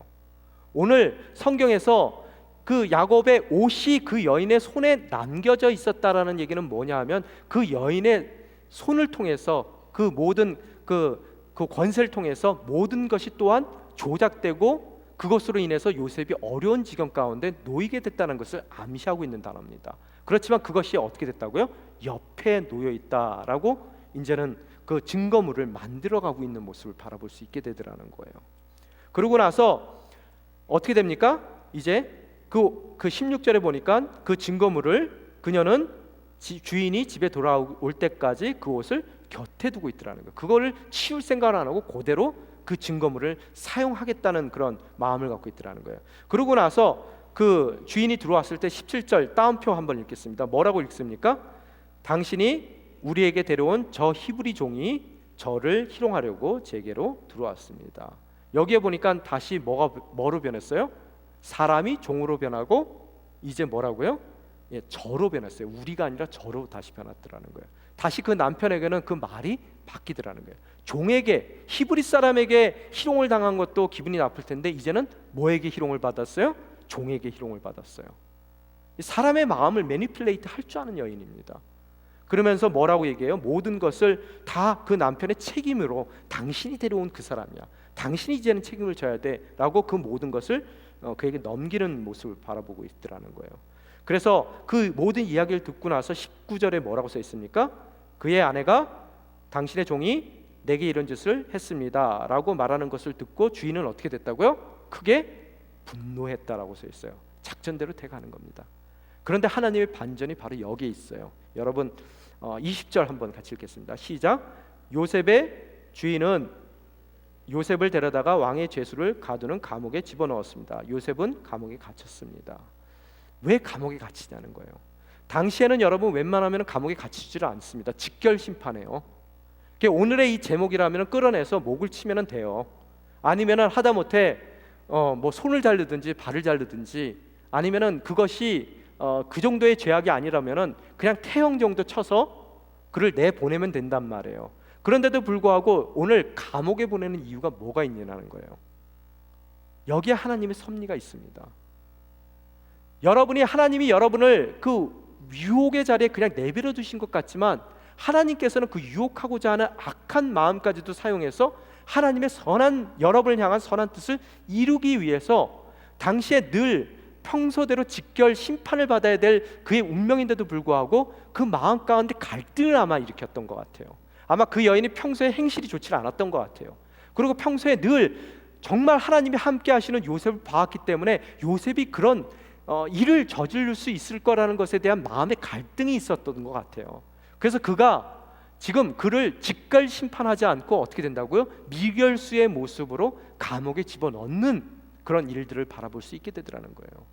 오늘 성경에서 그 야곱의 옷이 그 여인의 손에 남겨져 있었다라는 얘기는 뭐냐 하면 그 여인의 손을 통해서 그 모든 그 권세를 통해서 모든 것이 또한 조작되고 그것으로 인해서 요셉이 어려운 지경 가운데 놓이게 됐다는 것을 암시하고 있는 단어입니다. 그렇지만 그것이 어떻게 됐다고요? 옆에 놓여 있다라고 이제는 그 증거물을 만들어가고 있는 모습을 바라볼 수 있게 되더라는 거예요. 그러고 나서 어떻게 됩니까? 이제 그 16절에 보니까 그 증거물을 그녀는 주인이 집에 돌아올 때까지 그 옷을 곁에 두고 있더라는 거예요. 그거를 치울 생각을 안 하고 그대로 그 증거물을 사용하겠다는 그런 마음을 갖고 있더라는 거예요. 그러고 나서 그 주인이 들어왔을 때 17절 따옴표 한번 읽겠습니다. 뭐라고 읽습니까? 당신이 우리에게 데려온 저 히브리 종이 저를 희롱하려고 제게로 들어왔습니다. 여기에 보니까 다시 뭐로 변했어요? 사람이 종으로 변하고 이제 뭐라고요? 저로 변했어요. 우리가 아니라 저로 다시 변했더라는 거예요. 다시 그 남편에게는 그 말이 바뀌더라는 거예요. 종에게, 히브리 사람에게 희롱을 당한 것도 기분이 나쁠 텐데 이제는 뭐에게 희롱을 받았어요? 종에게 희롱을 받았어요. 사람의 마음을 매니플레이트 할 줄 아는 여인입니다. 그러면서 뭐라고 얘기해요? 모든 것을 다 그 남편의 책임으로, 당신이 데려온 그 사람이야, 당신이 이제는 책임을 져야 돼 라고 그 모든 것을 그에게 넘기는 모습을 바라보고 있더라는 거예요. 그래서 그 모든 이야기를 듣고 나서 19절에 뭐라고 써 있습니까? 그의 아내가 당신의 종이 내게 이런 짓을 했습니다 라고 말하는 것을 듣고 주인은 어떻게 됐다고요? 크게 분노했다라고 써 있어요. 작전대로 돼가는 겁니다. 그런데 하나님의 반전이 바로 여기에 있어요. 여러분 20절 한번 같이 읽겠습니다. 시작. 요셉의 주인은 요셉을 데려다가 왕의 죄수를 가두는 감옥에 집어넣었습니다. 요셉은 감옥에 갇혔습니다. 왜 감옥에 갇히냐는 거예요. 당시에는 여러분 웬만하면 감옥에 갇히지를 않습니다. 직결 심판해요. 오늘의 이 제목이라면 끌어내서 목을 치면 돼요. 아니면 하다못해 뭐 손을 자르든지 발을 자르든지, 아니면은 그것이 그 정도의 죄악이 아니라면은 그냥 태형 정도 쳐서 그를 내보내면 된단 말이에요. 그런데도 불구하고 오늘 감옥에 보내는 이유가 뭐가 있냐는 거예요. 여기에 하나님의 섭리가 있습니다. 하나님이 여러분을 그 유혹의 자리에 그냥 내버려 두신 것 같지만 하나님께서는 그 유혹하고자 하는 악한 마음까지도 사용해서 하나님의 여러분을 향한 선한 뜻을 이루기 위해서 당시에 늘 평소대로 직결 심판을 받아야 될 그의 운명인데도 불구하고 그 마음 가운데 갈등을 아마 일으켰던 것 같아요. 아마 그 여인이 평소에 행실이 좋지 않았던 것 같아요. 그리고 평소에 늘 정말 하나님이 함께 하시는 요셉을 봐왔기 때문에 요셉이 그런 일을 저지를 수 있을 거라는 것에 대한 마음의 갈등이 있었던 것 같아요. 그래서 그가 지금 그를 직결 심판하지 않고 어떻게 된다고요? 미결수의 모습으로 감옥에 집어넣는 그런 일들을 바라볼 수 있게 되더라는 거예요.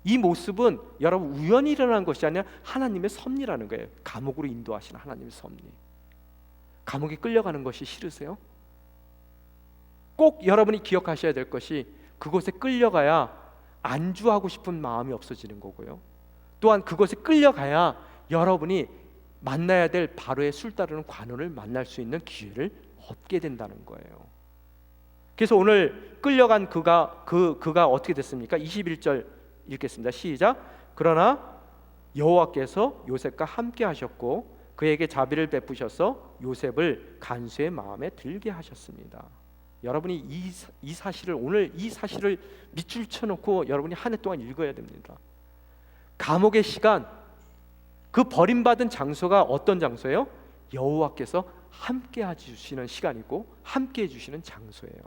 이 모습은 여러분 우연히 일어난 것이 아니라 하나님의 섭리라는 거예요. 감옥으로 인도하시는 하나님의 섭리. 감옥에 끌려가는 것이 싫으세요? 꼭 여러분이 기억하셔야 될 것이 그곳에 끌려가야 안주하고 싶은 마음이 없어지는 거고요. 또한 그곳에 끌려가야 여러분이 만나야 될 바로의 술 따르는 관원을 만날 수 있는 기회를 얻게 된다는 거예요. 그래서 오늘 끌려간 그가 어떻게 됐습니까? 21절 읽겠습니다. 시작. 그러나 여호와께서 요셉과 함께 하셨고 그에게 자비를 베푸셔서 요셉을 간수의 마음에 들게 하셨습니다. 여러분이 이 사실을, 오늘 이 사실을 밑줄 쳐놓고 여러분이 한 해 동안 읽어야 됩니다. 감옥의 시간, 그 버림받은 장소가 어떤 장소예요? 여호와께서 함께 해주시는 시간이고 함께 해주시는 장소예요.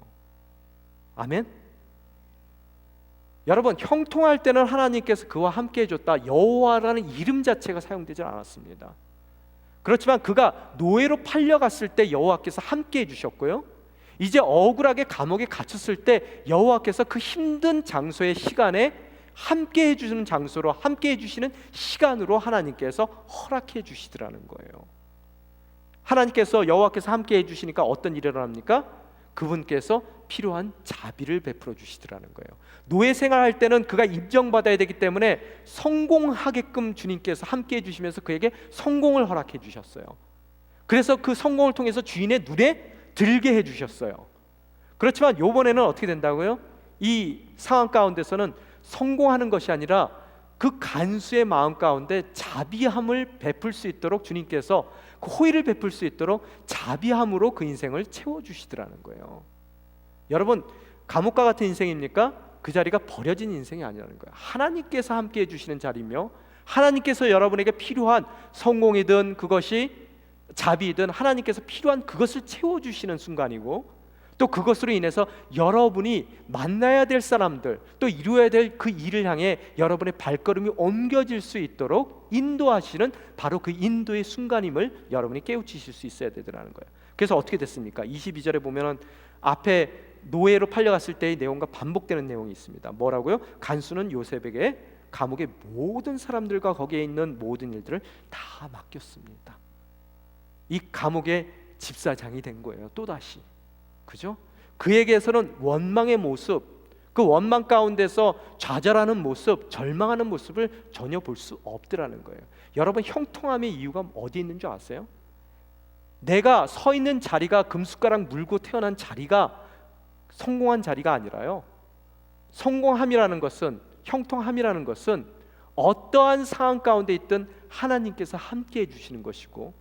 아멘. 여러분, 형통할 때는 하나님께서 그와 함께 해줬다, 여호와라는 이름 자체가 사용되지 않았습니다. 그렇지만 그가 노예로 팔려갔을 때 여호와께서 함께 해주셨고요, 이제 억울하게 감옥에 갇혔을 때 여호와께서 그 힘든 장소의 시간에 함께 해주시는 장소로, 함께 해주시는 시간으로 하나님께서 허락해 주시더라는 거예요. 하나님께서, 여호와께서 함께 해주시니까 어떤 일이 일어납니까? 그분께서 필요한 자비를 베풀어 주시더라는 거예요. 노예 생활할 때는 그가 인정받아야 되기 때문에 성공하게끔 주님께서 함께 해주시면서 그에게 성공을 허락해 주셨어요. 그래서 그 성공을 통해서 주인의 눈에 들게 해주셨어요. 그렇지만 이번에는 어떻게 된다고요? 이 상황 가운데서는 성공하는 것이 아니라 그 간수의 마음 가운데 자비함을 베풀 수 있도록 주님께서 그 호의를 베풀 수 있도록 자비함으로 그 인생을 채워주시더라는 거예요. 여러분, 감옥과 같은 인생입니까? 그 자리가 버려진 인생이 아니라는 거예요. 하나님께서 함께 해주시는 자리며, 하나님께서 여러분에게 필요한 성공이든 그것이 자비이든 하나님께서 필요한 그것을 채워주시는 순간이고, 또 그것으로 인해서 여러분이 만나야 될 사람들, 또 이루어야 될 그 일을 향해 여러분의 발걸음이 옮겨질 수 있도록 인도하시는 바로 그 인도의 순간임을 여러분이 깨우치실 수 있어야 되더라는 거예요. 그래서 어떻게 됐습니까? 22절에 보면은 앞에 노예로 팔려갔을 때의 내용과 반복되는 내용이 있습니다. 뭐라고요? 간수는 요셉에게 감옥의 모든 사람들과 거기에 있는 모든 일들을 다 맡겼습니다. 이 감옥의 집사장이 된 거예요. 또다시. 그죠? 그에게서는 원망의 모습, 그 원망 가운데서 좌절하는 모습, 절망하는 모습을 전혀 볼 수 없더라는 거예요. 여러분, 형통함의 이유가 어디 있는 줄 아세요? 내가 서 있는 자리가 금숟가락 물고 태어난 자리가 성공한 자리가 아니라요, 성공함이라는 것은, 형통함이라는 것은 어떠한 상황 가운데 있든 하나님께서 함께 해주시는 것이고,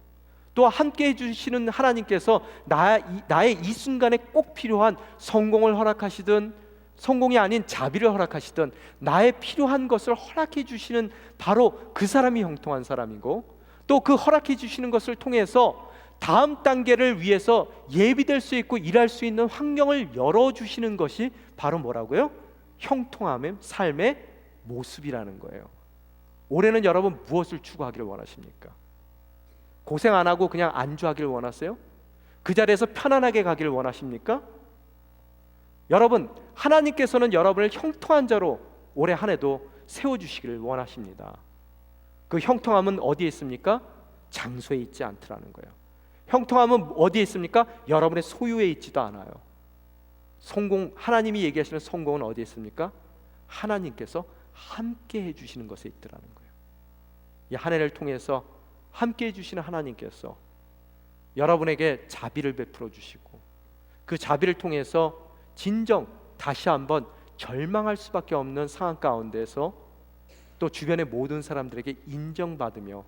또 함께 해주시는 하나님께서 나의 이 순간에 꼭 필요한 성공을 허락하시든 성공이 아닌 자비를 허락하시든 나의 필요한 것을 허락해 주시는 바로 그 사람이 형통한 사람이고, 또 그 허락해 주시는 것을 통해서 다음 단계를 위해서 예비될 수 있고 일할 수 있는 환경을 열어주시는 것이 바로 뭐라고요? 형통함의 삶의 모습이라는 거예요. 올해는 여러분 무엇을 추구하기를 원하십니까? 고생 안 하고 그냥 안주하기를 원하세요? 그 자리에서 편안하게 가기를 원하십니까? 여러분, 하나님께서는 여러분을 형통한 자로 올해 한 해도 세워주시기를 원하십니다. 그 형통함은 어디에 있습니까? 장소에 있지 않더라는 거예요. 형통함은 어디에 있습니까? 여러분의 소유에 있지도 않아요. 하나님이 얘기하시는 성공은 어디에 있습니까? 하나님께서 함께 해주시는 것에 있더라는 거예요. 이 한 해를 통해서 함께 해주시는 하나님께서 여러분에게 자비를 베풀어 주시고, 그 자비를 통해서 진정 다시 한번 절망할 수밖에 없는 상황 가운데서 또 주변의 모든 사람들에게 인정받으며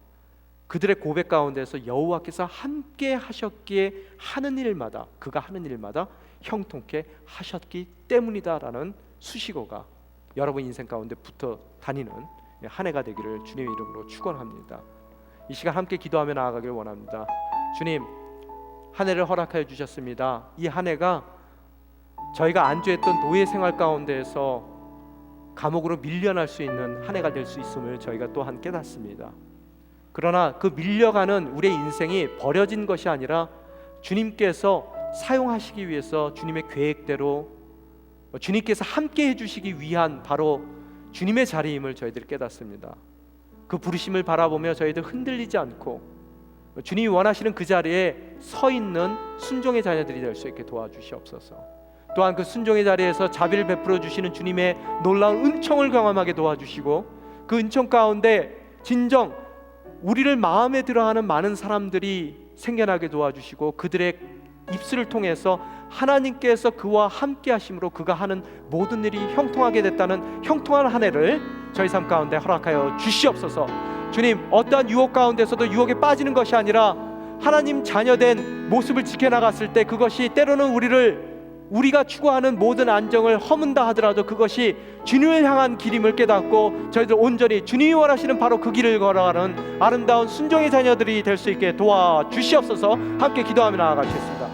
그들의 고백 가운데서 여호와께서 함께 하셨기에 하는 일마다, 그가 하는 일마다 형통케 하셨기 때문이다라는 수식어가 여러분 인생 가운데 붙어 다니는 한 해가 되기를 주님의 이름으로 축원합니다. 이 시간 함께 기도하며 나아가길 원합니다. 주님, 한 해를 허락하여 주셨습니다. 이 한 해가 저희가 안주했던 노예 생활 가운데에서 감옥으로 밀려날 수 있는 한 해가 될 수 있음을 저희가 또한 깨닫습니다. 그러나 그 밀려가는 우리의 인생이 버려진 것이 아니라 주님께서 사용하시기 위해서 주님의 계획대로 주님께서 함께 해주시기 위한 바로 주님의 자리임을 저희들이 깨닫습니다. 그 부르심을 바라보며 저희들 흔들리지 않고 주님이 원하시는 그 자리에 서 있는 순종의 자녀들이 될 수 있게 도와주시옵소서. 또한 그 순종의 자리에서 자비를 베풀어 주시는 주님의 놀라운 은총을 경험하게 도와주시고, 그 은총 가운데 진정 우리를 마음에 들어하는 많은 사람들이 생겨나게 도와주시고, 그들의 입술을 통해서 하나님께서 그와 함께 하심으로 그가 하는 모든 일이 형통하게 됐다는 형통한 한 해를 저희 삶 가운데 허락하여 주시옵소서. 주님, 어떠한 유혹 가운데서도 유혹에 빠지는 것이 아니라 하나님 자녀된 모습을 지켜나갔을 때 그것이 때로는 우리를 우리가 추구하는 모든 안정을 허문다 하더라도 그것이 주님을 향한 길임을 깨닫고 저희들 온전히 주님이 원하시는 바로 그 길을 걸어가는 아름다운 순종의 자녀들이 될 수 있게 도와주시옵소서. 함께 기도하며 나아가시겠습니다.